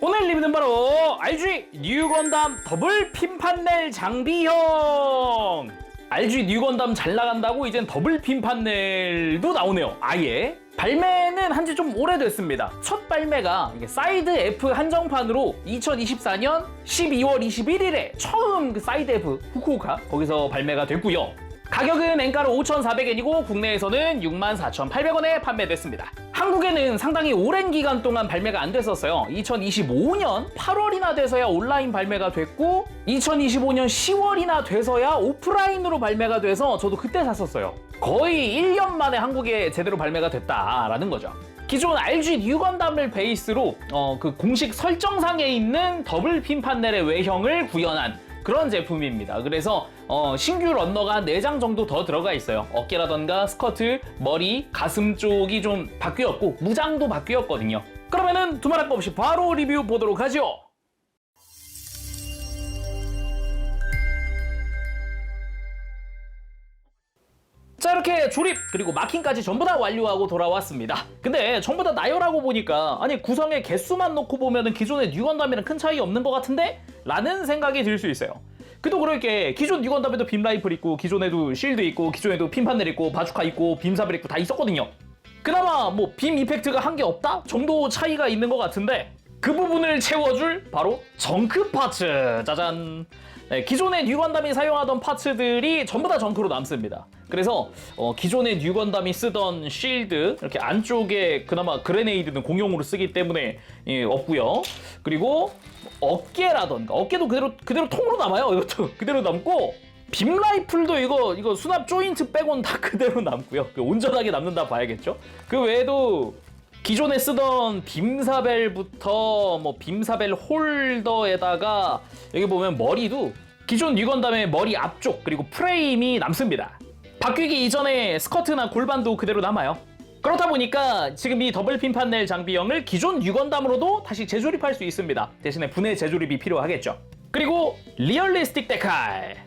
오늘 리뷰는 바로 RG 뉴 건담 더블 핀 판넬 장비형. RG 뉴 건담 잘 나간다고 이젠 더블 핀 판넬도 나오네요. 아예 발매는 한지 좀 오래됐습니다. 첫 발매가 사이드 F 한정판으로 2024년 12월 21일에 처음 그 사이드 F 후쿠오카 거기서 발매가 됐고요. 가격은 엔가로 5,400엔이고 국내에서는 64,800원에 판매됐습니다. 한국에는 상당히 오랜 기간 동안 발매가 안 됐었어요. 2025년 8월이나 돼서야 온라인 발매가 됐고 2025년 10월이나 돼서야 오프라인으로 발매가 돼서 저도 그때 샀었어요. 거의 1년 만에 한국에 제대로 발매가 됐다라는 거죠. 기존 RG 뉴 건담을 베이스로 그 공식 설정상에 있는 더블 핀 판넬의 외형을 구현한 그런 제품입니다. 그래서 신규 런너가 4장 정도 더 들어가 있어요. 어깨라던가 스커트, 머리, 가슴 쪽이 좀 바뀌었고 무장도 바뀌었거든요. 그러면은 두말할 거 없이 바로 리뷰 보도록 하죠. 자, 이렇게 조립 그리고 마킹까지 전부 다 완료하고 돌아왔습니다. 근데 전부 다 나열하고 보니까 아니 구성의 개수만 놓고 보면은 기존의 뉴 건담이랑 큰 차이 없는 것 같은데? 라는 생각이 들 수 있어요. 그도 그럴 게 기존 뉴 건담에도 빔 라이플 있고 기존에도 실드 있고 기존에도 핀 판넬 있고 바주카 있고 빔사벨 있고 다 있었거든요. 그나마 뭐 빔 이펙트가 한 게 없다 정도 차이가 있는 것 같은데 그 부분을 채워줄 바로 정크 파츠. 짜잔. 네, 기존의 뉴 건담이 사용하던 파츠들이 전부 다 정크로 남습니다. 그래서 기존의 뉴 건담이 쓰던 쉴드 이렇게 안쪽에 그나마 그레네이드는 공용으로 쓰기 때문에 없고요. 그리고 어깨라던가 어깨도 그대로 통으로 남아요. 이것도 그대로 남고 빔 라이플도 이거 수납 조인트 빼곤 다 그대로 남고요. 온전하게 남는다 봐야겠죠. 그 외에도 기존에 쓰던 빔사벨부터 뭐 빔사벨 홀더에다가 여기 보면 머리도 기존 뉴 건담의 머리 앞쪽 그리고 프레임이 남습니다. 바뀌기 이전에 스커트나 골반도 그대로 남아요. 그렇다 보니까 지금 이 더블 핀 판넬 장비형을 기존 뉴 건담으로도 다시 재조립할 수 있습니다. 대신에 분해 재조립이 필요하겠죠. 그리고 리얼리스틱 데칼.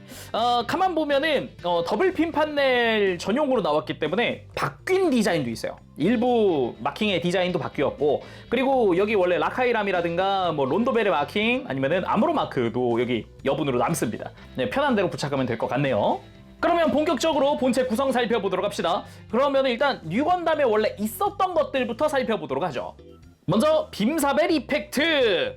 가만 보면은 더블 핀 판넬 전용으로 나왔기 때문에 바뀐 디자인도 있어요. 일부 마킹의 디자인도 바뀌었고 그리고 여기 원래 라카이람이라든가 뭐 론도벨의 마킹 아니면은 아무로 마크도 여기 여분으로 남습니다. 네, 편한 대로 부착하면 될 것 같네요. 그러면 본격적으로 본체 구성 살펴보도록 합시다. 그러면 일단 뉴 건담에 원래 있었던 것들부터 살펴보도록 하죠. 먼저 빔사벨 이펙트.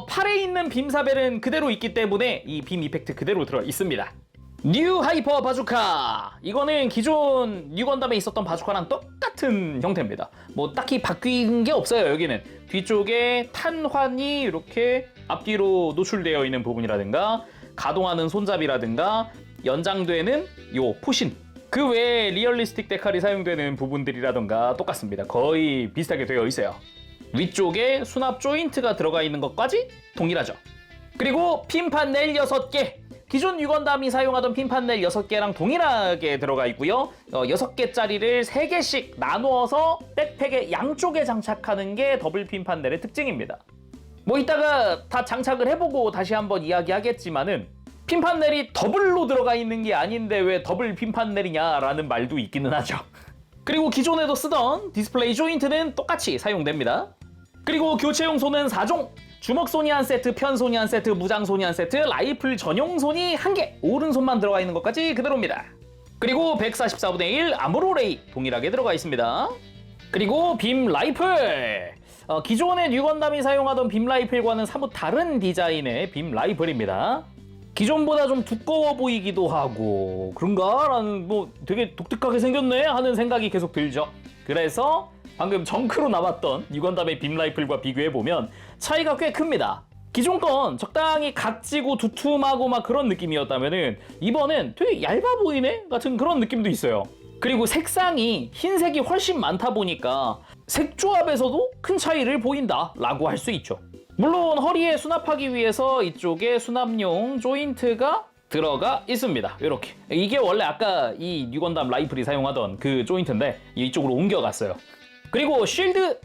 팔에 있는 빔사벨은 그대로 있기 때문에 이 빔 이펙트 그대로 들어 있습니다. 뉴 하이퍼 바주카. 이거는 기존 뉴 건담에 있었던 바주카랑 똑같은 형태입니다. 뭐 딱히 바뀐 게 없어요. 여기는 뒤쪽에 탄환이 이렇게 앞뒤로 노출되어 있는 부분이라든가 가동하는 손잡이라든가 연장되는 요 포신 그 외에 리얼리스틱 데칼이 사용되는 부분들이라던가 똑같습니다. 거의 비슷하게 되어 있어요. 위쪽에 수납 조인트가 들어가 있는 것까지 동일하죠. 그리고 핀 판넬 6개. 기존 뉴 건담이 사용하던 핀 판넬 6개랑 동일하게 들어가 있고요. 6개짜리를 3개씩 나누어서 백팩의 양쪽에 장착하는 게 더블 핀 판넬의 특징입니다. 뭐 이따가 다 장착을 해보고 다시 한번 이야기하겠지만은 핀 판넬이 더블로 들어가 있는 게 아닌데 왜 더블 핀 판넬이냐라는 말도 있기는 하죠. 그리고 기존에도 쓰던 디스플레이 조인트는 똑같이 사용됩니다. 그리고 교체용 손은 4종, 주먹 손이 한 세트, 편 손이 한 세트, 무장 손이 한 세트, 라이플 전용 손이 1개, 오른손만 들어가 있는 것까지 그대로입니다. 그리고 144분의 1 아무로레이 동일하게 들어가 있습니다. 그리고 빔 라이플. 기존의 뉴 건담이 사용하던 빔 라이플과는 사뭇 다른 디자인의 빔 라이플입니다. 기존보다 좀 두꺼워 보이기도 하고 그런가? 라는 뭐 되게 독특하게 생겼네 하는 생각이 계속 들죠. 그래서 방금 정크로 나왔던 뉴 건담의 빔 라이플과 비교해보면 차이가 꽤 큽니다. 기존 건 적당히 각지고 두툼하고 막 그런 느낌이었다면은 이번엔 되게 얇아 보이네? 같은 그런 느낌도 있어요. 그리고 색상이 흰색이 훨씬 많다 보니까 색조합에서도 큰 차이를 보인다 라고 할 수 있죠. 물론 허리에 수납하기 위해서 이쪽에 수납용 조인트가 들어가 있습니다. 이렇게. 이게 원래 아까 이 뉴 건담 라이플이 사용하던 그 조인트인데 이쪽으로 옮겨갔어요. 그리고 쉴드.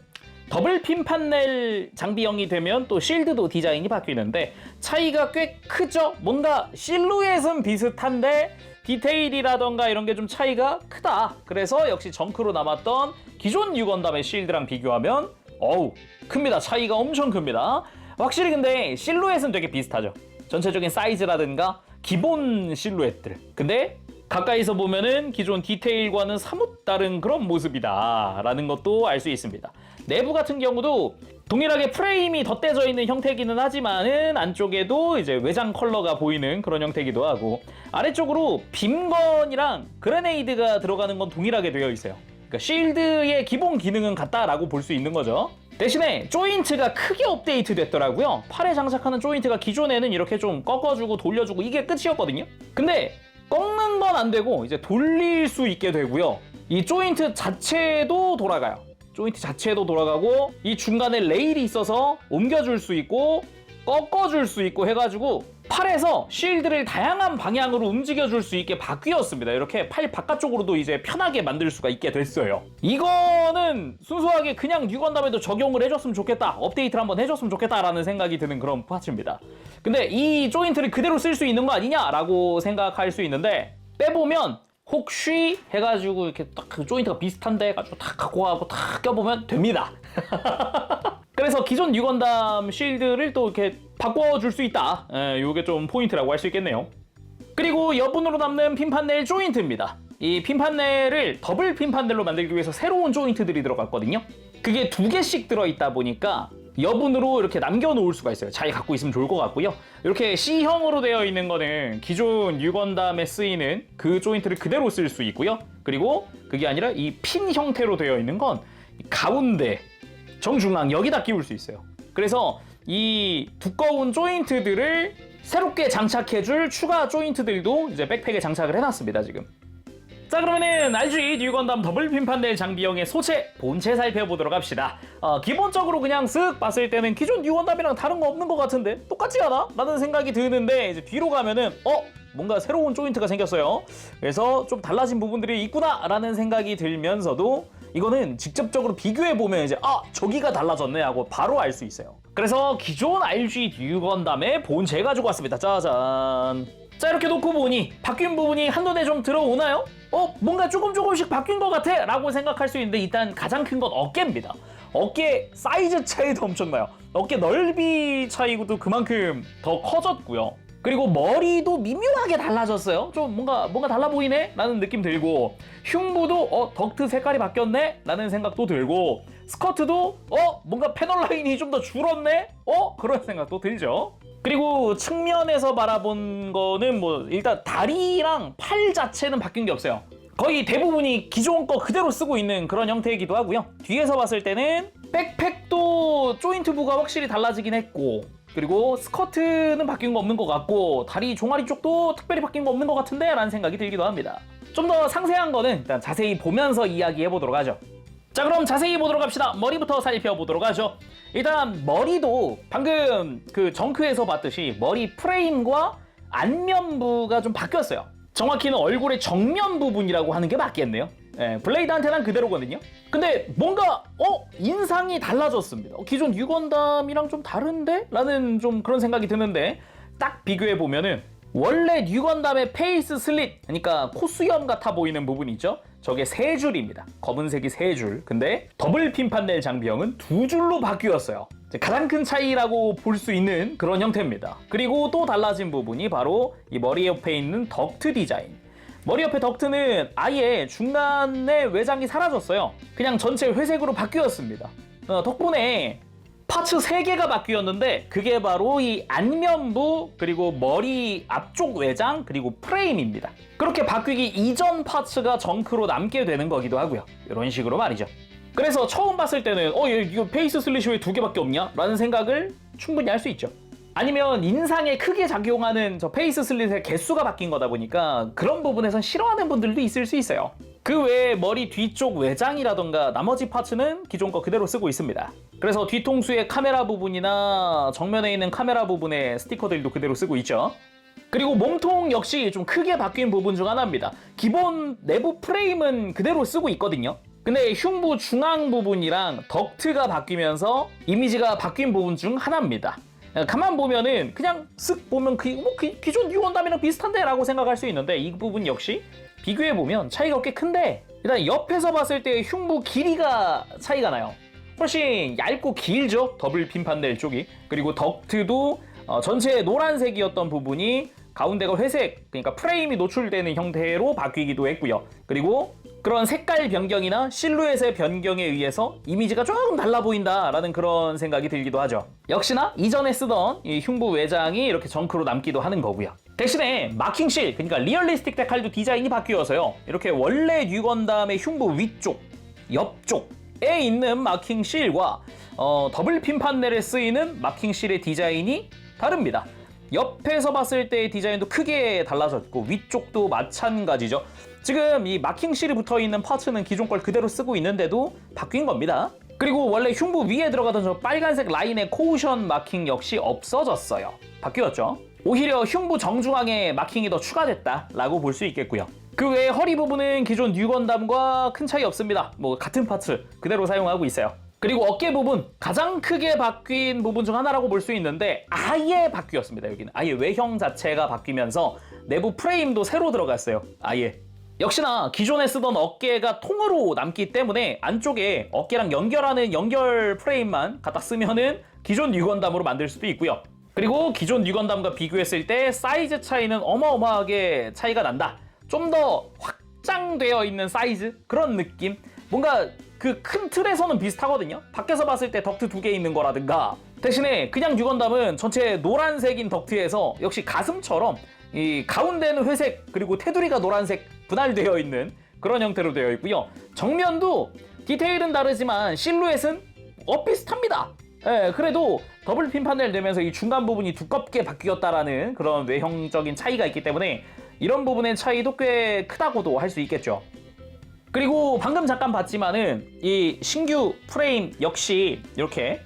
더블 핀 판넬 장비형이 되면 또 쉴드도 디자인이 바뀌는데 차이가 꽤 크죠? 뭔가 실루엣은 비슷한데 디테일이라던가 이런 게 좀 차이가 크다. 그래서 역시 정크로 남았던 기존 뉴 건담의 쉴드랑 비교하면 어우 큽니다. 차이가 엄청 큽니다. 확실히 근데 실루엣은 되게 비슷하죠. 전체적인 사이즈라든가 기본 실루엣들. 근데 가까이서 보면은 기존 디테일과는 사뭇 다른 그런 모습이다라는 것도 알 수 있습니다. 내부 같은 경우도 동일하게 프레임이 덧대져 있는 형태이기는 하지만은 안쪽에도 이제 외장 컬러가 보이는 그런 형태이기도 하고, 아래쪽으로 빔건이랑 그레네이드가 들어가는 건 동일하게 되어 있어요. 그러니까 쉴드의 기본 기능은 같다라고 볼 수 있는 거죠. 대신에 조인트가 크게 업데이트 됐더라고요. 팔에 장착하는 조인트가 기존에는 이렇게 좀 꺾어주고 돌려주고 이게 끝이었거든요. 근데 꺾는 건 안 되고 이제 돌릴 수 있게 되고요. 이 조인트 자체도 돌아가요. 조인트 자체도 돌아가고, 이 중간에 레일이 있어서 옮겨줄 수 있고 꺾어줄 수 있고 해가지고 팔에서 쉴드를 다양한 방향으로 움직여줄 수 있게 바뀌었습니다. 이렇게 팔 바깥쪽으로도 이제 편하게 만들 수가 있게 됐어요. 이거는 순수하게 그냥 뉴건담에도 적용을 해줬으면 좋겠다, 업데이트를 한번 해줬으면 좋겠다라는 생각이 드는 그런 파츠입니다. 근데 이 조인트를 그대로 쓸 수 있는 거 아니냐라고 생각할 수 있는데, 빼보면 혹시 해가지고 이렇게 딱 그 조인트가 비슷한데 해가지고 탁 갖고 가고 탁 껴보면 됩니다. 그래서 기존 뉴건담 쉴드를 또 이렇게 바꿔줄 수 있다. 요게 좀 포인트라고 할 수 있겠네요. 그리고 여분으로 남는 핀판넬 조인트입니다. 이 핀판넬을 더블 핀판넬로 만들기 위해서 새로운 조인트들이 들어갔거든요. 그게 2개씩 들어있다 보니까 여분으로 이렇게 남겨놓을 수가 있어요. 잘 갖고 있으면 좋을 것 같고요. 이렇게 C형으로 되어 있는 거는 기존 뉴건담에 쓰이는 그 조인트를 그대로 쓸 수 있고요. 그리고 그게 아니라 이 핀 형태로 되어 있는 건 가운데 정중앙 여기다 끼울 수 있어요. 그래서 이 두꺼운 조인트들을 새롭게 장착해줄 추가 조인트들도 이제 백팩에 장착을 해놨습니다, 지금. 자, 그러면은 RG 뉴건담 더블 핀판넬 장비형의 소체, 본체 살펴보도록 합시다. 기본적으로 그냥 쓱 봤을 때는 기존 뉴건담이랑 다른 거 없는 것 같은데 똑같지 않아? 라는 생각이 드는데, 이제 뒤로 가면은 뭔가 새로운 조인트가 생겼어요. 그래서 좀 달라진 부분들이 있구나 라는 생각이 들면서도 이거는 직접적으로 비교해보면 이제 저기가 달라졌네 하고 바로 알 수 있어요. 그래서 기존 RG 뉴건담의 본체 가지고 왔습니다. 짜잔. 자, 이렇게 놓고 보니 바뀐 부분이 한눈에 좀 들어오나요? 뭔가 조금씩 바뀐 것 같아 라고 생각할 수 있는데, 일단 가장 큰 건 어깨입니다. 어깨 사이즈 차이도 엄청나요. 어깨 넓이 차이도 그만큼 더 커졌고요. 그리고 머리도 미묘하게 달라졌어요. 좀 뭔가 달라 보이네? 라는 느낌 들고, 흉부도 덕트 색깔이 바뀌었네? 라는 생각도 들고, 스커트도 뭔가 패널 라인이 좀 더 줄었네? 그런 생각도 들죠. 그리고 측면에서 바라본 거는 일단 다리랑 팔 자체는 바뀐 게 없어요. 거의 대부분이 기존 거 그대로 쓰고 있는 그런 형태이기도 하고요. 뒤에서 봤을 때는 백팩도 조인트부가 확실히 달라지긴 했고, 그리고 스커트는 바뀐 거 없는 것 같고, 다리 종아리 쪽도 특별히 바뀐 거 없는 것 같은데? 라는 생각이 들기도 합니다. 좀 더 상세한 거는 일단 자세히 보면서 이야기해보도록 하죠. 자, 그럼 자세히 보도록 합시다. 머리부터 살펴보도록 하죠. 일단 머리도 방금 그 정크에서 봤듯이 머리 프레임과 안면부가 좀 바뀌었어요. 정확히는 얼굴의 정면 부분이라고 하는 게 맞겠네요. 블레이드 안테나는 그대로거든요. 근데 뭔가 인상이 달라졌습니다. 기존 뉴건담이랑 좀 다른데? 라는 좀 그런 생각이 드는데, 딱 비교해보면은 원래 뉴건담의 페이스 슬릿, 그러니까 코수염 같아 보이는 부분이 있죠? 저게 3줄입니다. 검은색이 3줄. 근데 더블 핀판넬 장비형은 2줄로 바뀌었어요. 가장 큰 차이라고 볼 수 있는 그런 형태입니다. 그리고 또 달라진 부분이 바로 이 머리 옆에 있는 덕트 디자인. 머리 옆에 덕트는 아예 중간에 외장이 사라졌어요. 그냥 전체 회색으로 바뀌었습니다. 덕분에 파츠 3개가 바뀌었는데, 그게 바로 이 안면부, 그리고 머리 앞쪽 외장, 그리고 프레임입니다. 그렇게 바뀌기 이전 파츠가 정크로 남게 되는 거기도 하고요. 이런 식으로 말이죠. 그래서 처음 봤을 때는 이거 페이스 슬릿이 왜 2개밖에 없냐? 라는 생각을 충분히 할 수 있죠. 아니면 인상에 크게 작용하는 저 페이스 슬릿의 개수가 바뀐 거다 보니까 그런 부분에선 싫어하는 분들도 있을 수 있어요. 그 외에 머리 뒤쪽 외장이라던가 나머지 파츠는 기존 거 그대로 쓰고 있습니다. 그래서 뒤통수의 카메라 부분이나 정면에 있는 카메라 부분의 스티커들도 그대로 쓰고 있죠. 그리고 몸통 역시 좀 크게 바뀐 부분 중 하나입니다. 기본 내부 프레임은 그대로 쓰고 있거든요. 근데 흉부 중앙 부분이랑 덕트가 바뀌면서 이미지가 바뀐 부분 중 하나입니다. 가만 보면은 그냥 쓱 보면 기존 뉴건담이랑 비슷한데? 라고 생각할 수 있는데, 이 부분 역시 비교해보면 차이가 꽤 큰데, 일단 옆에서 봤을 때 흉부 길이가 차이가 나요. 훨씬 얇고 길죠. 더블 핀 판넬 쪽이. 그리고 덕트도 전체 노란색이었던 부분이 가운데가 회색, 그러니까 프레임이 노출되는 형태로 바뀌기도 했고요. 그리고 그런 색깔 변경이나 실루엣의 변경에 의해서 이미지가 조금 달라 보인다라는 그런 생각이 들기도 하죠. 역시나 이전에 쓰던 이 흉부 외장이 이렇게 정크로 남기도 하는 거고요. 대신에 마킹실, 그러니까 리얼리스틱 데칼도 디자인이 바뀌어서요. 이렇게 원래 뉴건담의 흉부 위쪽, 옆쪽에 있는 마킹실과 더블 핀 판넬에 쓰이는 마킹실의 디자인이 다릅니다. 옆에서 봤을 때의 디자인도 크게 달라졌고 위쪽도 마찬가지죠. 지금 이 마킹실이 붙어있는 파츠는 기존 걸 그대로 쓰고 있는데도 바뀐 겁니다. 그리고 원래 흉부 위에 들어가던 저 빨간색 라인의 코우션 마킹 역시 없어졌어요. 바뀌었죠. 오히려 흉부 정중앙에 마킹이 더 추가됐다라고 볼 수 있겠고요. 그 외에 허리 부분은 기존 뉴건담과 큰 차이 없습니다. 뭐 같은 파츠 그대로 사용하고 있어요. 그리고 어깨 부분, 가장 크게 바뀐 부분 중 하나라고 볼 수 있는데 아예 바뀌었습니다. 여기는 아예 외형 자체가 바뀌면서 내부 프레임도 새로 들어갔어요. 아예. 역시나 기존에 쓰던 어깨가 통으로 남기 때문에 안쪽에 어깨랑 연결하는 연결 프레임만 갖다 쓰면은 기존 뉴건담으로 만들 수도 있고요. 그리고 기존 뉴건담과 비교했을 때 사이즈 차이는 어마어마하게 차이가 난다. 좀 더 확장되어 있는 사이즈? 그런 느낌? 뭔가 그 큰 틀에서는 비슷하거든요. 밖에서 봤을 때 덕트 2개 있는 거라든가. 대신에 그냥 뉴건담은 전체 노란색인 덕트에서 역시 가슴처럼 이 가운데는 회색 그리고 테두리가 노란색 분할되어 있는 그런 형태로 되어 있고요. 정면도 디테일은 다르지만 실루엣은 비슷합니다. 예, 그래도 더블 핀 판넬 되면서 이 중간 부분이 두껍게 바뀌었다라는 그런 외형적인 차이가 있기 때문에 이런 부분의 차이도 꽤 크다고도 할 수 있겠죠. 그리고 방금 잠깐 봤지만은 이 신규 프레임 역시 이렇게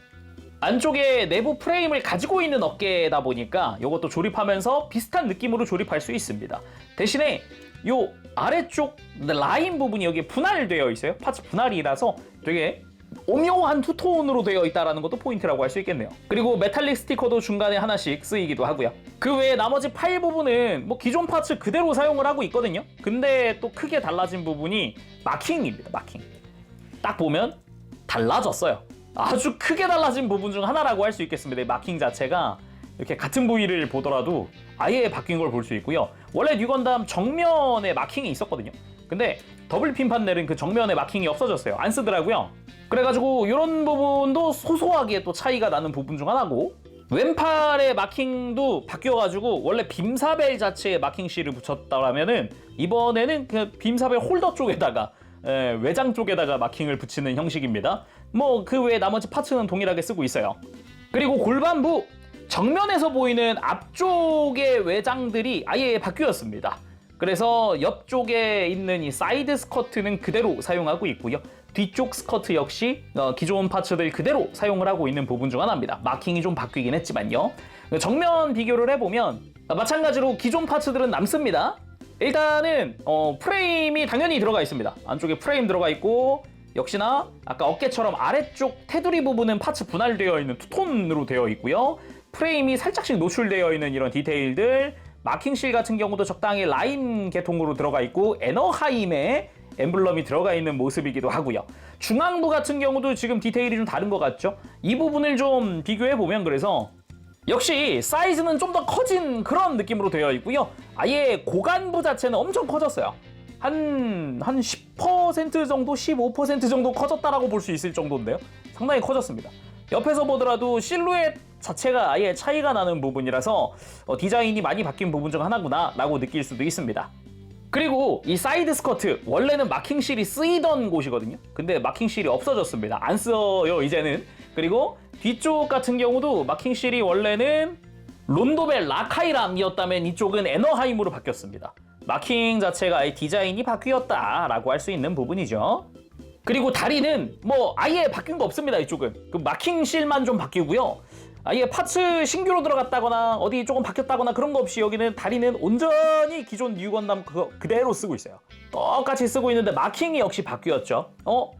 안쪽에 내부 프레임을 가지고 있는 어깨다 보니까 이것도 조립하면서 비슷한 느낌으로 조립할 수 있습니다. 대신에 요 아래쪽 라인 부분이 여기 분할되어 있어요. 파츠 분할이라서 되게 오묘한 투톤으로 되어 있다는 것도 포인트라고 할 수 있겠네요. 그리고 메탈릭 스티커도 중간에 하나씩 쓰이기도 하고요. 그 외에 나머지 파일 부분은 뭐 기존 파츠 그대로 사용을 하고 있거든요. 근데 또 크게 달라진 부분이 마킹입니다. 마킹. 딱 보면 달라졌어요. 아주 크게 달라진 부분 중 하나라고 할 수 있겠습니다. 마킹 자체가 이렇게 같은 부위를 보더라도 아예 바뀐 걸 볼 수 있고요. 원래 뉴건담 정면에 마킹이 있었거든요. 근데 더블 핀 판넬은 그 정면에 마킹이 없어졌어요. 안 쓰더라고요. 그래가지고 이런 부분도 소소하게 또 차이가 나는 부분 중 하나고, 왼팔의 마킹도 바뀌어가지고 원래 빔사벨 자체에 마킹 실을 붙였다라면은 이번에는 그 빔사벨 홀더 쪽에다가 외장 쪽에다가 마킹을 붙이는 형식입니다. 뭐 그 외에 나머지 파츠는 동일하게 쓰고 있어요. 그리고 골반부 정면에서 보이는 앞쪽의 외장들이 아예 바뀌었습니다. 그래서 옆쪽에 있는 이 사이드 스커트는 그대로 사용하고 있고요. 뒤쪽 스커트 역시 기존 파츠들 그대로 사용을 하고 있는 부분 중 하나입니다. 마킹이 좀 바뀌긴 했지만요. 정면 비교를 해보면 마찬가지로 기존 파츠들은 남습니다. 일단은 프레임이 당연히 들어가 있습니다. 안쪽에 프레임 들어가 있고, 역시나 아까 어깨처럼 아래쪽 테두리 부분은 파츠 분할되어 있는 투톤으로 되어 있고요. 프레임이 살짝씩 노출되어 있는 이런 디테일들, 마킹실 같은 경우도 적당히 라인 계통으로 들어가 있고 에너하임의 엠블럼이 들어가 있는 모습이기도 하고요. 중앙부 같은 경우도 지금 디테일이 좀 다른 것 같죠? 이 부분을 좀 비교해보면 그래서 역시 사이즈는 좀 더 커진 그런 느낌으로 되어 있고요. 아예 고관부 자체는 엄청 커졌어요. 한 10% 정도, 15% 정도 커졌다라고 볼 수 있을 정도인데요. 상당히 커졌습니다. 옆에서 보더라도 실루엣 자체가 아예 차이가 나는 부분이라서 디자인이 많이 바뀐 부분 중 하나구나 라고 느낄 수도 있습니다. 그리고 이 사이드 스커트, 원래는 마킹실이 쓰이던 곳이거든요. 근데 마킹실이 없어졌습니다. 안 써요 이제는. 그리고 뒤쪽 같은 경우도 마킹실이 원래는 론도벨 라카이람이었다면 이쪽은 에너하임으로 바뀌었습니다. 마킹 자체가 아예 디자인이 바뀌었다라고 할 수 있는 부분이죠. 그리고 다리는 뭐 아예 바뀐 거 없습니다. 이쪽은 그 마킹실만 좀 바뀌고요. 아예 파츠 신규로 들어갔다거나 어디 조금 바뀌었다거나 그런 거 없이 여기는 다리는 온전히 기존 뉴건담 그대로 쓰고 있어요. 똑같이 쓰고 있는데 마킹이 역시 바뀌었죠.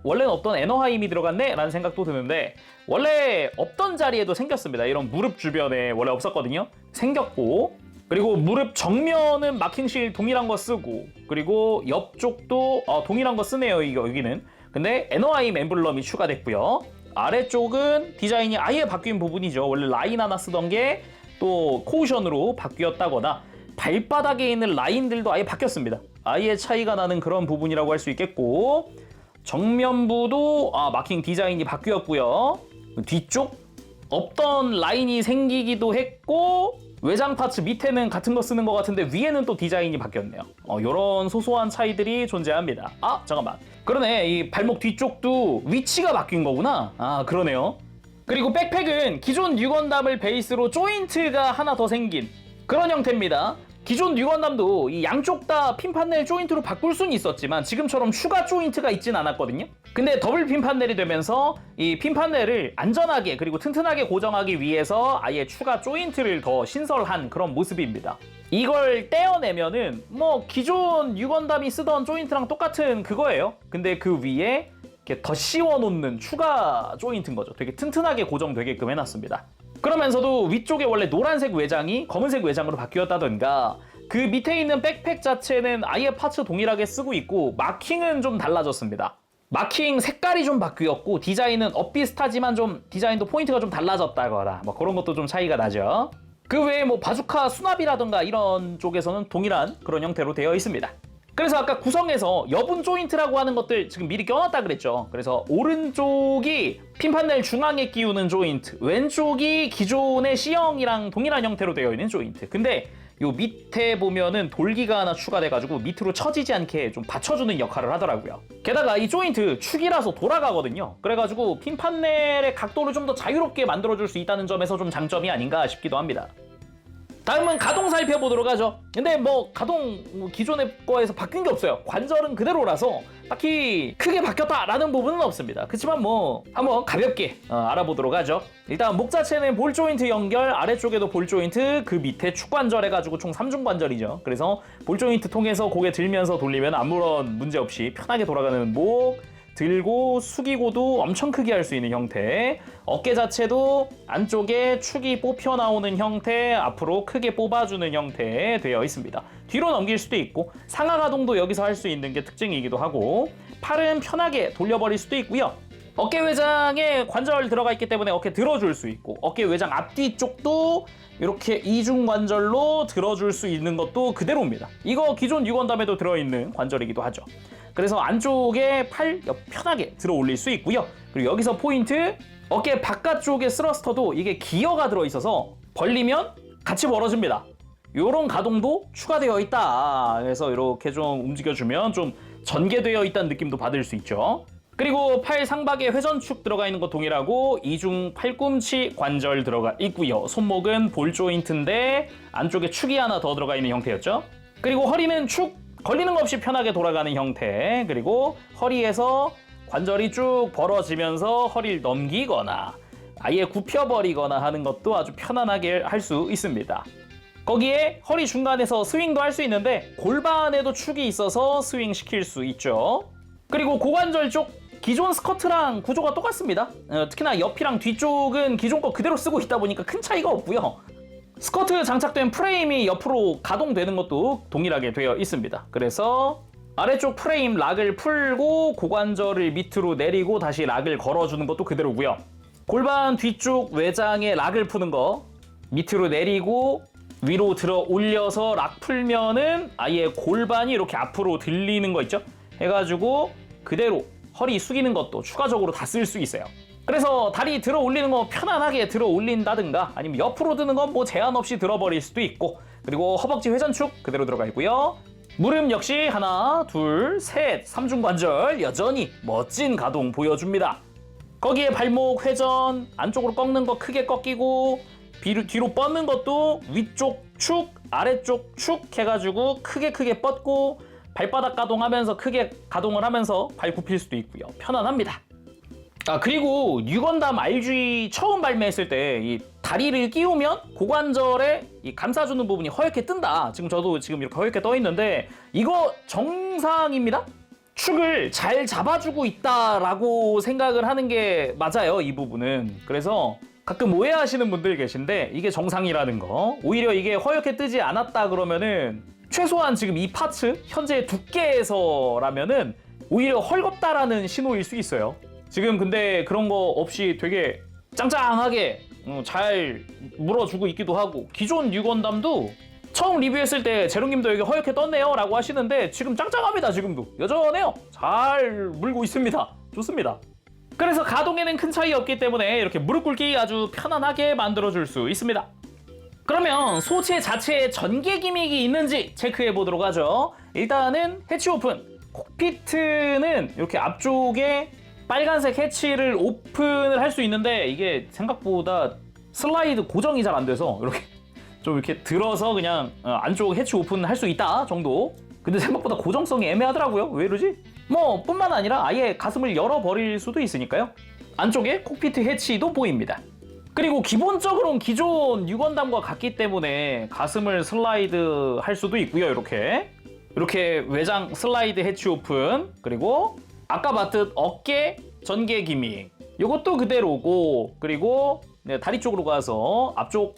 원래는 없던 에너하임이 들어갔네? 라는 생각도 드는데 원래 없던 자리에도 생겼습니다. 이런 무릎 주변에 원래 없었거든요. 생겼고, 그리고 무릎 정면은 마킹실 동일한 거 쓰고, 그리고 옆쪽도 동일한 거 쓰네요. 여기는. 근데 에너하임 엠블럼이 추가됐고요. 아래쪽은 디자인이 아예 바뀐 부분이죠. 원래 라인 하나 쓰던 게 또 코우션으로 바뀌었다거나 발바닥에 있는 라인들도 아예 바뀌었습니다. 아예 차이가 나는 그런 부분이라고 할 수 있겠고, 정면부도 마킹 디자인이 바뀌었고요. 뒤쪽 없던 라인이 생기기도 했고, 외장 파츠 밑에는 같은 거 쓰는 것 같은데 위에는 또 디자인이 바뀌었네요. 이런 소소한 차이들이 존재합니다. 잠깐만. 그러네. 이 발목 뒤쪽도 위치가 바뀐 거구나. 그러네요. 그리고 백팩은 기존 뉴건담을 베이스로 조인트가 하나 더 생긴 그런 형태입니다. 기존 뉴건담도 이 양쪽 다 핀 판넬 조인트로 바꿀 수는 있었지만 지금처럼 추가 조인트가 있진 않았거든요. 근데 더블 핀 판넬이 되면서 이 핀 판넬을 안전하게 그리고 튼튼하게 고정하기 위해서 아예 추가 조인트를 더 신설한 그런 모습입니다. 이걸 떼어내면은 뭐 기존 뉴건담이 쓰던 조인트랑 똑같은 그거예요. 근데 그 위에 이렇게 더 씌워놓는 추가 조인트인 거죠. 되게 튼튼하게 고정되게끔 해놨습니다. 그러면서도 위쪽에 원래 노란색 외장이 검은색 외장으로 바뀌었다던가, 그 밑에 있는 백팩 자체는 아예 파츠 동일하게 쓰고 있고 마킹은 좀 달라졌습니다. 마킹 색깔이 좀 바뀌었고 디자인은 엇비슷하지만 좀 디자인도 포인트가 좀 달라졌다거나 뭐 그런 것도 좀 차이가 나죠. 그 외에 뭐 바주카 수납이라던가 이런 쪽에서는 동일한 그런 형태로 되어 있습니다. 그래서 아까 구성에서 여분 조인트라고 하는 것들 지금 미리 껴놨다 그랬죠. 그래서 오른쪽이 핀판넬 중앙에 끼우는 조인트, 왼쪽이 기존의 C형이랑 동일한 형태로 되어 있는 조인트. 근데 요 밑에 보면은 돌기가 하나 추가돼가지고 밑으로 처지지 않게 좀 받쳐주는 역할을 하더라고요. 게다가 이 조인트 축이라서 돌아가거든요. 그래가지고 핀판넬의 각도를 좀 더 자유롭게 만들어줄 수 있다는 점에서 좀 장점이 아닌가 싶기도 합니다. 다음은 가동 살펴보도록 하죠. 근데 뭐 가동 기존의 거에서 바뀐 게 없어요. 관절은 그대로라서 딱히 크게 바뀌었다라는 부분은 없습니다. 그렇지만 뭐 한번 가볍게 알아보도록 하죠. 일단 목 자체는 볼 조인트 연결, 아래쪽에도 볼 조인트, 그 밑에 축 관절 해가지고 총 3중 관절이죠. 그래서 볼 조인트 통해서 고개 들면서 돌리면 아무런 문제 없이 편하게 돌아가는 목, 들고 숙이고도 엄청 크게 할 수 있는 형태, 어깨 자체도 안쪽에 축이 뽑혀 나오는 형태, 앞으로 크게 뽑아주는 형태에 되어 있습니다. 뒤로 넘길 수도 있고 상하 가동도 여기서 할 수 있는 게 특징이기도 하고, 팔은 편하게 돌려버릴 수도 있고요. 어깨 외장에 관절 들어가 있기 때문에 어깨 들어줄 수 있고, 어깨 외장 앞뒤 쪽도 이렇게 이중 관절로 들어줄 수 있는 것도 그대로입니다. 이거 기존 뉴건담에도 들어있는 관절이기도 하죠. 그래서 안쪽에 팔 편하게 들어 올릴 수 있고요. 그리고 여기서 포인트, 어깨 바깥쪽에 스러스터도 이게 기어가 들어있어서 벌리면 같이 벌어집니다. 이런 가동도 추가되어 있다. 그래서 이렇게 좀 움직여주면 좀 전개되어 있다는 느낌도 받을 수 있죠. 그리고 팔 상박에 회전축 들어가 있는 거 동일하고 이중 팔꿈치 관절 들어가 있고요. 손목은 볼 조인트인데 안쪽에 축이 하나 더 들어가 있는 형태였죠. 그리고 허리는 축 걸리는 거 없이 편하게 돌아가는 형태, 그리고 허리에서 관절이 쭉 벌어지면서 허리를 넘기거나 아예 굽혀버리거나 하는 것도 아주 편안하게 할 수 있습니다. 거기에 허리 중간에서 스윙도 할 수 있는데 골반에도 축이 있어서 스윙 시킬 수 있죠. 그리고 고관절 쪽 기존 스커트랑 구조가 똑같습니다. 특히나 옆이랑 뒤쪽은 기존 거 그대로 쓰고 있다 보니까 큰 차이가 없고요. 스커트 장착된 프레임이 옆으로 가동되는 것도 동일하게 되어 있습니다. 그래서 아래쪽 프레임 락을 풀고 고관절을 밑으로 내리고 다시 락을 걸어주는 것도 그대로고요. 골반 뒤쪽 외장에 락을 푸는 거 밑으로 내리고 위로 들어 올려서 락 풀면은 아예 골반이 이렇게 앞으로 들리는 거 있죠? 해가지고 그대로 허리 숙이는 것도 추가적으로 다 쓸 수 있어요. 그래서 다리 들어 올리는 거 편안하게 들어 올린다든가 아니면 옆으로 드는 건 뭐 제한 없이 들어버릴 수도 있고, 그리고 허벅지 회전축 그대로 들어가 있고요. 무릎 역시 하나, 둘, 셋, 3중 관절 여전히 멋진 가동 보여줍니다. 거기에 발목 회전, 안쪽으로 꺾는 거 크게 꺾이고 뒤로 뻗는 것도 위쪽 축, 아래쪽 축 해가지고 크게 뻗고 발바닥 가동하면서 크게 가동을 하면서 발 굽힐 수도 있고요. 편안합니다. 그리고 뉴건담 RG 처음 발매했을 때 이 다리를 끼우면 고관절에 이 감싸주는 부분이 허옇게 뜬다. 저도 지금 이렇게 허옇게 떠 있는데 이거 정상입니다. 축을 잘 잡아주고 있다라고 생각을 하는 게 맞아요, 이 부분은. 그래서 가끔 오해하시는 분들 계신데 이게 정상이라는 거. 오히려 이게 허옇게 뜨지 않았다 그러면은 최소한 지금 이 파츠 현재 두께에서라면은 오히려 헐겁다라는 신호일 수 있어요. 지금 근데 그런 거 없이 되게 짱짱하게 잘 물어주고 있기도 하고, 기존 뉴건담도 처음 리뷰했을 때 제롱님도 여기 허옇게 떴네요 라고 하시는데 지금 짱짱합니다. 지금도 여전해요. 잘 물고 있습니다. 좋습니다. 그래서 가동에는 큰 차이 없기 때문에 이렇게 무릎 꿇기 아주 편안하게 만들어줄 수 있습니다. 그러면 소체 자체에 전개 기믹이 있는지 체크해 보도록 하죠. 일단은 해치 오픈. 콕피트는 이렇게 앞쪽에 빨간색 해치를 오픈을 할 수 있는데 이게 생각보다 슬라이드 고정이 잘 안 돼서 이렇게 좀 이렇게 들어서 그냥 안쪽 해치 오픈 할 수 있다 정도. 근데 생각보다 고정성이 애매하더라고요. 왜 이러지? 뭐 뿐만 아니라 아예 가슴을 열어버릴 수도 있으니까요. 안쪽에 콕피트 해치도 보입니다. 그리고 기본적으로는 기존 뉴건담과 같기 때문에 가슴을 슬라이드 할 수도 있고요. 이렇게 외장 슬라이드 해치 오픈, 그리고 아까 봤듯 어깨 전개 기믹 이것도 그대로고, 그리고 다리 쪽으로 가서 앞쪽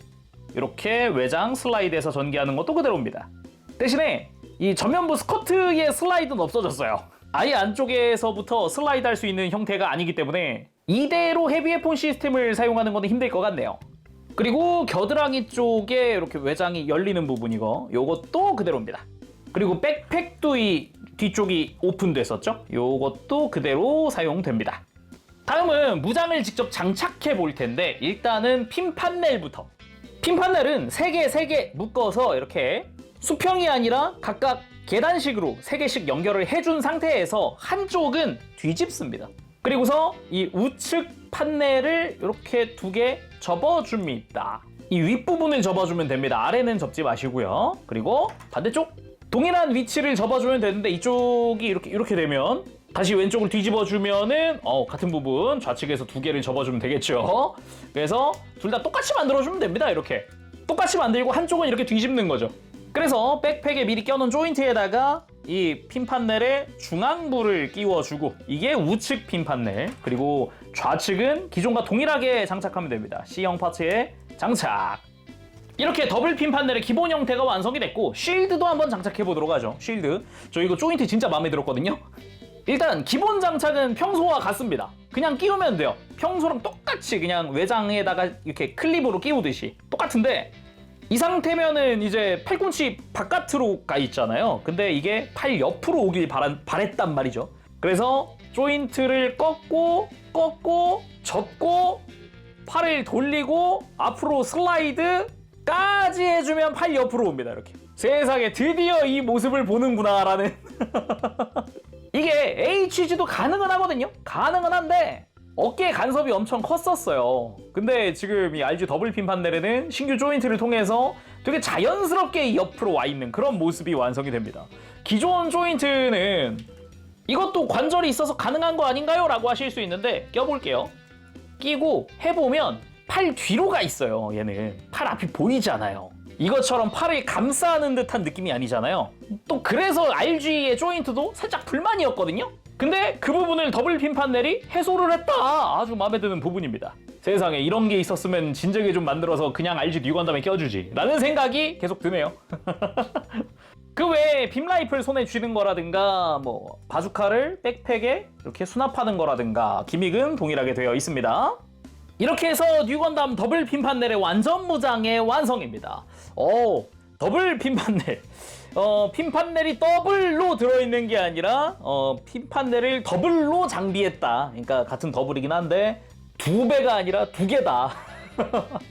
이렇게 외장 슬라이드해서 전개하는 것도 그대로입니다. 대신에 이 전면부 스커트의 슬라이드는 없어졌어요. 아예 안쪽에서부터 슬라이드 할 수 있는 형태가 아니기 때문에 이대로 헤비웨폰 시스템을 사용하는 것은 힘들 것 같네요. 그리고 겨드랑이 쪽에 이렇게 외장이 열리는 부분 요것도 그대로입니다. 그리고 백팩도 이 뒤쪽이 오픈됐었죠? 요것도 그대로 사용됩니다. 다음은 무장을 직접 장착해 볼 텐데 일단은 핀 판넬부터. 핀 판넬은 3개 묶어서 이렇게 수평이 아니라 각각 계단식으로 3개씩 연결을 해준 상태에서 한쪽은 뒤집습니다. 그리고서 이 우측 판넬을 이렇게 2개 접어줍니다. 이 윗부분을 접어주면 됩니다. 아래는 접지 마시고요. 그리고 반대쪽 동일한 위치를 접어주면 되는데 이쪽이 이렇게 되면 다시 왼쪽을 뒤집어주면은 같은 부분 좌측에서 2개를 접어주면 되겠죠. 그래서 둘 다 똑같이 만들어주면 됩니다. 이렇게 똑같이 만들고 한쪽은 이렇게 뒤집는 거죠. 그래서 백팩에 미리 껴놓은 조인트에다가 이 핀 판넬에 중앙부를 끼워주고, 이게 우측 핀 판넬, 그리고 좌측은 기존과 동일하게 장착하면 됩니다. C형 파츠에 장착. 이렇게 더블 핀 판넬의 기본 형태가 완성이 됐고, 쉴드도 한번 장착해 보도록 하죠. 쉴드 저 이거 조인트 진짜 마음에 들었거든요. 일단 기본 장착은 평소와 같습니다. 그냥 끼우면 돼요. 평소랑 똑같이 그냥 외장에다가 이렇게 클립으로 끼우듯이 똑같은데, 이 상태면은 이제 팔꿈치 바깥으로 가 있잖아요. 근데 이게 팔 옆으로 오길 바랬단 말이죠. 그래서 조인트를 꺾고 접고 팔을 돌리고 앞으로 슬라이드까지 해주면 팔 옆으로 옵니다. 이렇게. 세상에 드디어 이 모습을 보는구나 라는. 이게 HG도 가능은 하거든요. 가능은 한데 어깨 간섭이 엄청 컸었어요. 근데 지금 이 RG 더블 핀 판넬에는 신규 조인트를 통해서 되게 자연스럽게 옆으로 와 있는 그런 모습이 완성이 됩니다. 기존 조인트는 이것도 관절이 있어서 가능한 거 아닌가요? 라고 하실 수 있는데 껴볼게요. 끼고 해보면 팔 뒤로 가 있어요. 얘는 팔 앞이 보이지 않아요. 이것처럼 팔을 감싸는 듯한 느낌이 아니잖아요. 또 그래서 RG의 조인트도 살짝 불만이었거든요. 근데 그 부분을 더블 핀 판넬이 해소를 했다. 아주 마음에 드는 부분입니다. 세상에 이런 게 있었으면 진작에 좀 만들어서 그냥 RG 뉴건담에 껴주지 라는 생각이 계속 드네요. 그 외에 빔라이플 손에 쥐는 거라든가 뭐 바주카를 백팩에 이렇게 수납하는 거라든가 기믹은 동일하게 되어 있습니다. 이렇게 해서 뉴건담 더블 핀 판넬의 완전 무장의 완성입니다. 더블 핀 판넬. 핀 판넬이 더블로 들어있는 게 아니라 핀 판넬을 더블로 장비했다. 그러니까 같은 더블이긴 한데 2배가 아니라 2개다.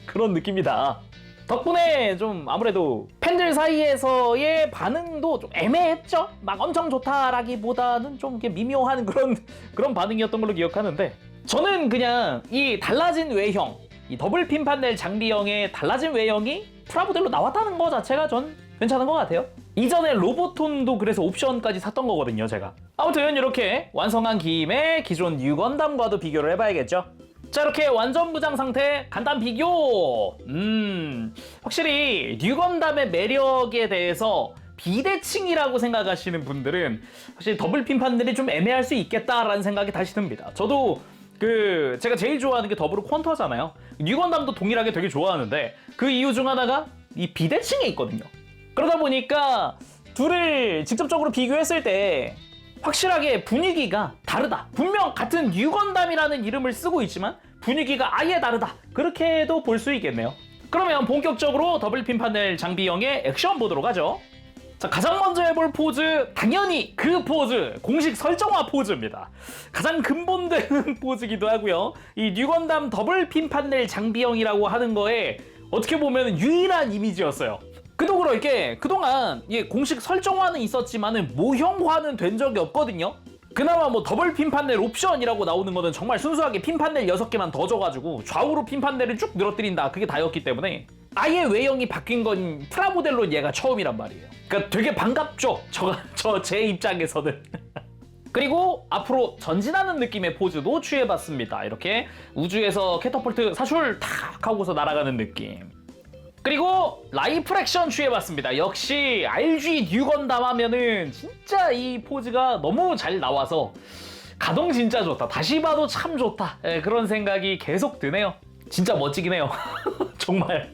그런 느낌이다. 덕분에 좀 아무래도 팬들 사이에서의 반응도 좀 애매했죠? 막 엄청 좋다라기보다는 좀 이렇게 미묘한 그런 반응이었던 걸로 기억하는데, 저는 그냥 이 달라진 외형, 이 더블 핀 판넬 장비형의 달라진 외형이 프라모델로 나왔다는 거 자체가 전 괜찮은 것 같아요. 이전에 로보톤도 그래서 옵션까지 샀던 거거든요, 제가. 아무튼 이렇게 완성한 김에 기존 뉴건담과도 비교를 해봐야겠죠. 자, 이렇게 완전 무장 상태 간단 비교. 확실히 뉴건담의 매력에 대해서 비대칭이라고 생각하시는 분들은 사실 더블 핀 판넬이 좀 애매할 수 있겠다라는 생각이 다시 듭니다. 저도 제가 제일 좋아하는 게 더블 쿼터잖아요. 뉴건담도 동일하게 되게 좋아하는데 그 이유 중 하나가 이 비대칭에 있거든요. 그러다 보니까 둘을 직접적으로 비교했을 때 확실하게 분위기가 다르다. 분명 같은 뉴건담이라는 이름을 쓰고 있지만 분위기가 아예 다르다. 그렇게도 볼 수 있겠네요. 그러면 본격적으로 더블 핀 판넬 장비형의 액션 보도록 하죠. 자, 가장 먼저 해볼 포즈, 당연히 그 포즈, 공식 설정화 포즈입니다. 가장 근본되는 포즈기도 하고요. 이 뉴건담 더블 핀 판넬 장비형이라고 하는 거에 어떻게 보면 유일한 이미지였어요. 그동안 공식 설정화는 있었지만은 모형화는 된 적이 없거든요. 그나마 뭐 더블 핀 판넬 옵션이라고 나오는 거는 정말 순수하게 핀 판넬 6개만 더 줘가지고 좌우로 핀 판넬을 쭉 늘어뜨린다, 그게 다였기 때문에 아예 외형이 바뀐 건 프라모델로 얘가 처음이란 말이에요. 그러니까 되게 반갑죠, 제 입장에서는. 그리고 앞으로 전진하는 느낌의 포즈도 취해봤습니다. 이렇게 우주에서 캐터폴트 사출 탁 하고서 날아가는 느낌. 그리고 라이프 액션 취해봤습니다. 역시 RG 뉴건담 하면은 진짜 이 포즈가 너무 잘 나와서 가동 진짜 좋다, 다시 봐도 참 좋다, 그런 생각이 계속 드네요. 진짜 멋지긴 해요. 정말.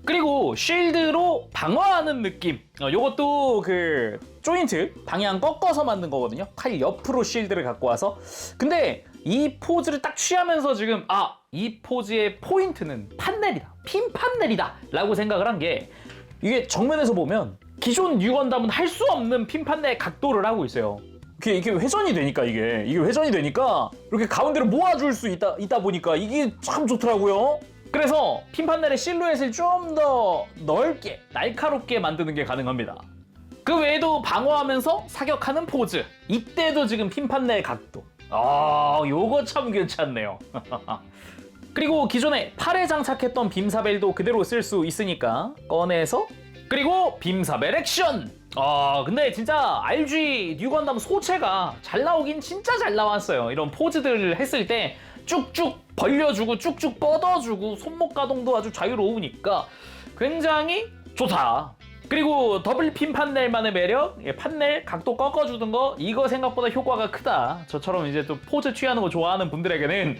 그리고 쉴드로 방어하는 느낌. 요것도 그 조인트 방향 꺾어서 만든 거거든요. 칼 옆으로 쉴드를 갖고 와서. 근데 이 포즈를 딱 취하면서 지금 이 포즈의 포인트는 판넬이다, 핀 판넬이다 라고 생각을 한 게, 이게 정면에서 보면 기존 뉴건담은 할 수 없는 핀 판넬 각도를 하고 있어요. 이게 회전이 되니까, 이게 회전이 되니까 이렇게 가운데로 모아줄 수 있다 보니까 이게 참 좋더라고요. 그래서 핀 판넬의 실루엣을 좀 더 넓게 날카롭게 만드는 게 가능합니다. 그 외에도 방어하면서 사격하는 포즈, 이때도 지금 핀 판넬 각도, 요거 참 괜찮네요. 그리고 기존에 팔에 장착했던 빔사벨도 그대로 쓸 수 있으니까 꺼내서, 그리고 빔사벨 액션! 근데 진짜 RG 뉴건담 소체가 잘 나오긴 진짜 잘 나왔어요. 이런 포즈들을 했을 때 쭉쭉 벌려주고 쭉쭉 뻗어주고 손목 가동도 아주 자유로우니까 굉장히 좋다. 그리고 더블 핀 판넬만의 매력, 판넬 각도 꺾어주는 거, 이거 생각보다 효과가 크다. 저처럼 이제 또 포즈 취하는 거 좋아하는 분들에게는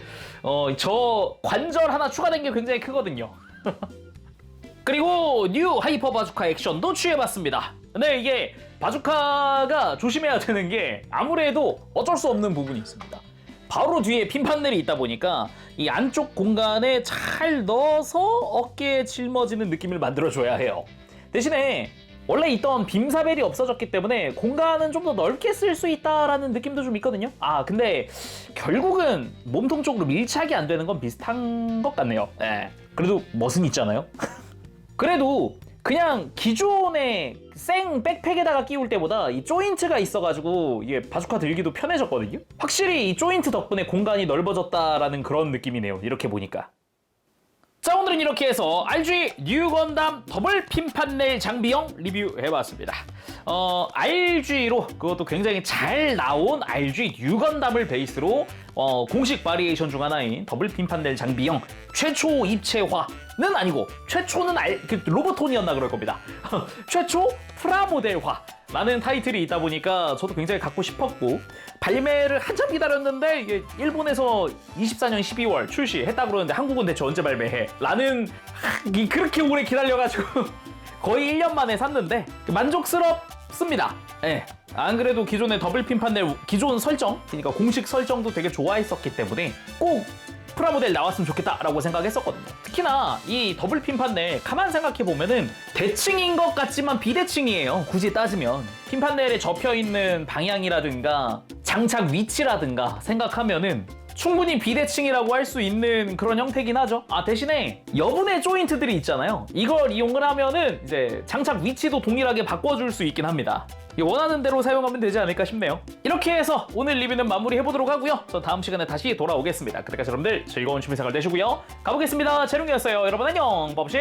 저 관절 하나 추가된 게 굉장히 크거든요. 그리고 뉴 하이퍼 바주카 액션도 취해봤습니다. 근데 이게 바주카가 조심해야 되는 게 아무래도 어쩔 수 없는 부분이 있습니다. 바로 뒤에 핀 판넬이 있다 보니까 이 안쪽 공간에 잘 넣어서 어깨에 짊어지는 느낌을 만들어줘야 해요. 대신에 원래 있던 빔사벨이 없어졌기 때문에 공간은 좀 더 넓게 쓸 수 있다라는 느낌도 좀 있거든요. 근데 결국은 몸통 쪽으로 밀착이 안 되는 건 비슷한 것 같네요. 그래도 멋은 있잖아요. 그래도 그냥 기존의 생 백팩에다가 끼울 때보다 이 조인트가 있어가지고 이게 바주카 들기도 편해졌거든요. 확실히 이 조인트 덕분에 공간이 넓어졌다라는 그런 느낌이네요, 이렇게 보니까. 자, 오늘은 이렇게 해서 RG 뉴건담 더블 핀 판넬 장비형 리뷰해봤습니다. RG로, 그것도 굉장히 잘 나온 RG 뉴건담을 베이스로 공식 바리에이션 중 하나인 더블 핀 판넬 장비형 최초 입체화는 아니고, 최초는 로보톤이었나 그럴 겁니다. 최초 프라모델화라는 타이틀이 있다 보니까 저도 굉장히 갖고 싶었고, 발매를 한참 기다렸는데 이게 일본에서 24년 12월 출시했다고 그러는데 한국은 대체 언제 발매해? 라는, 그렇게 오래 기다려가지고 거의 1년 만에 샀는데 만족스럽습니다. 안 그래도 기존의 더블 핀 판넬 기존 설정, 그러니까 공식 설정도 되게 좋아했었기 때문에 꼭 프라모델 나왔으면 좋겠다라고 생각했었거든요. 특히나 이 더블 핀 판넬 가만 생각해보면은 대칭인 것 같지만 비대칭이에요. 굳이 따지면 핀 판넬에 접혀있는 방향이라든가 장착 위치라든가 생각하면은 충분히 비대칭이라고 할 수 있는 그런 형태긴 하죠. 대신에 여분의 조인트들이 있잖아요. 이걸 이용을 하면은 이제 장착 위치도 동일하게 바꿔줄 수 있긴 합니다. 원하는 대로 사용하면 되지 않을까 싶네요. 이렇게 해서 오늘 리뷰는 마무리해보도록 하고요. 저 다음 시간에 다시 돌아오겠습니다. 그때까지 여러분들 즐거운 취미생활 되시고요. 가보겠습니다. 재룡이었어요. 여러분 안녕. 법시.